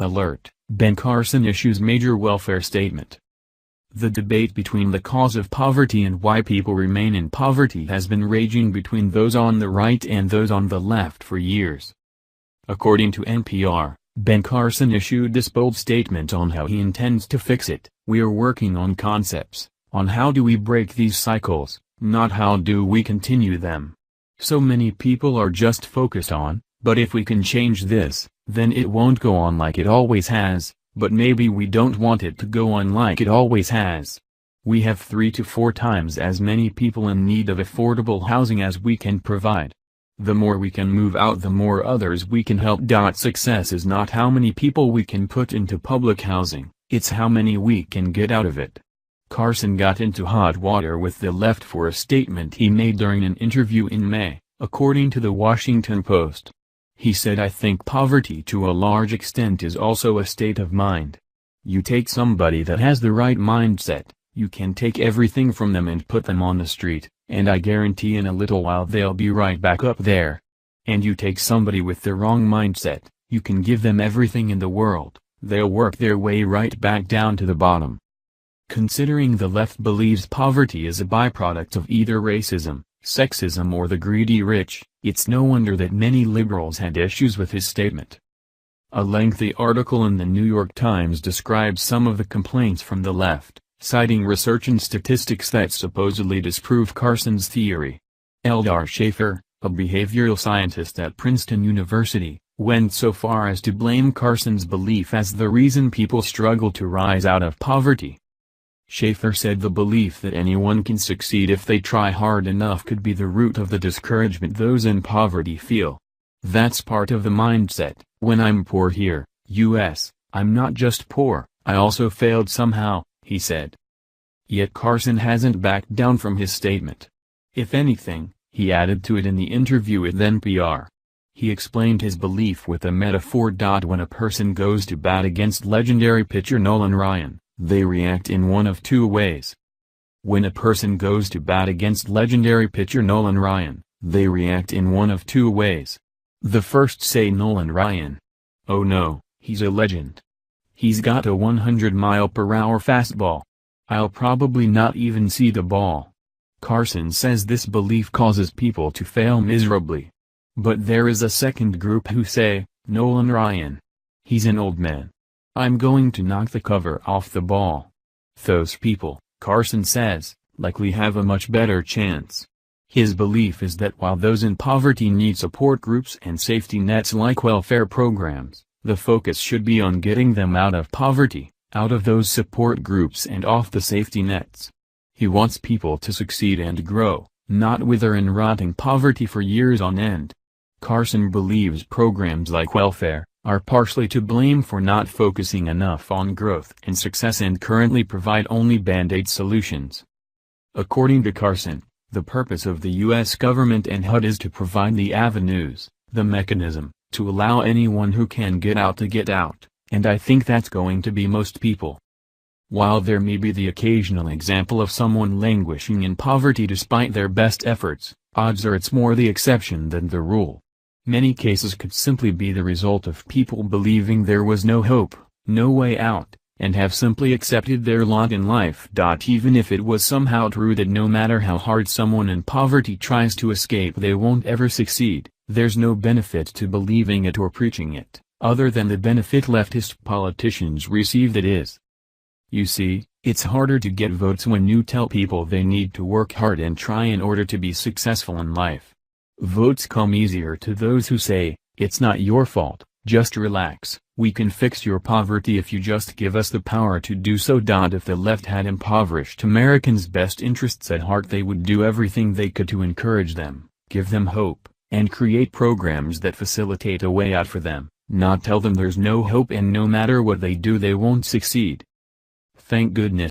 Alert, Ben Carson issues major welfare statement. The debate between the cause of poverty and why people remain in poverty has been raging between those on the right and those on the left for years. According to NPR, Ben Carson issued this bold statement on how he intends to fix it. "We are working on concepts, on how do we break these cycles, not how do we continue them. So many people are just focused on, but if we can change this, then it won't go on like it always has, but maybe we don't want it to go on like it always has. We have 3 to 4 times as many people in need of affordable housing as we can provide. The more we can move out, the more others we can help. Success is not how many people we can put into public housing, it's how many we can get out of it." Carson got into hot water with the left for a statement he made during an interview in May, according to the Washington Post. He said, "I think poverty to a large extent is also a state of mind. You take somebody that has the right mindset, you can take everything from them and put them on the street, and I guarantee in a little while they'll be right back up there. And you take somebody with the wrong mindset, you can give them everything in the world, they'll work their way right back down to the bottom." Considering the left believes poverty is a byproduct of either racism, sexism or the greedy rich, it's no wonder that many liberals had issues with his statement. A lengthy article in the New York Times describes some of the complaints from the left, citing research and statistics that supposedly disprove Carson's theory. Eldar Schaefer, a behavioral scientist at Princeton University, went so far as to blame Carson's belief as the reason people struggle to rise out of poverty. Schaefer said the belief that anyone can succeed if they try hard enough could be the root of the discouragement those in poverty feel. "That's part of the mindset. When I'm poor here, U.S., I'm not just poor, I also failed somehow," he said. Yet Carson hasn't backed down from his statement. If anything, he added to it in the interview with NPR. He explained his belief with a metaphor. "When a person goes to bat against legendary pitcher Nolan Ryan, they react in one of 2 ways. When a person goes to bat against legendary pitcher Nolan Ryan, they react in one of 2 ways. The first say Nolan Ryan. Oh no, he's a legend. He's got a 100-mile-per-hour fastball. I'll probably not even see the ball." Carson says this belief causes people to fail miserably. But there is a second group who say, "Nolan Ryan. He's an old man. I'm going to knock the cover off the ball." Those people, Carson says, likely have a much better chance. His belief is that while those in poverty need support groups and safety nets like welfare programs, the focus should be on getting them out of poverty, out of those support groups and off the safety nets. He wants people to succeed and grow, not wither in rotting poverty for years on end. Carson believes programs like welfare are partially to blame for not focusing enough on growth and success and currently provide only band-aid solutions. According to Carson, the purpose of the U.S. government and HUD is to provide the avenues, the mechanism, to allow anyone who can get out to get out, and I think that's going to be most people. While there may be the occasional example of someone languishing in poverty despite their best efforts, odds are it's more the exception than the rule. Many cases could simply be the result of people believing there was no hope, no way out, and have simply accepted their lot in life. Even if it was somehow true that no matter how hard someone in poverty tries to escape they won't ever succeed, there's no benefit to believing it or preaching it, other than the benefit leftist politicians receive, that is. You see, it's harder to get votes when you tell people they need to work hard and try in order to be successful in life. Votes come easier to those who say, "It's not your fault, just relax, we can fix your poverty if you just give us the power to do so." If the left had impoverished Americans' best interests at heart, they would do everything they could to encourage them, give them hope, and create programs that facilitate a way out for them, not tell them there's no hope and no matter what they do they won't succeed. Thank goodness.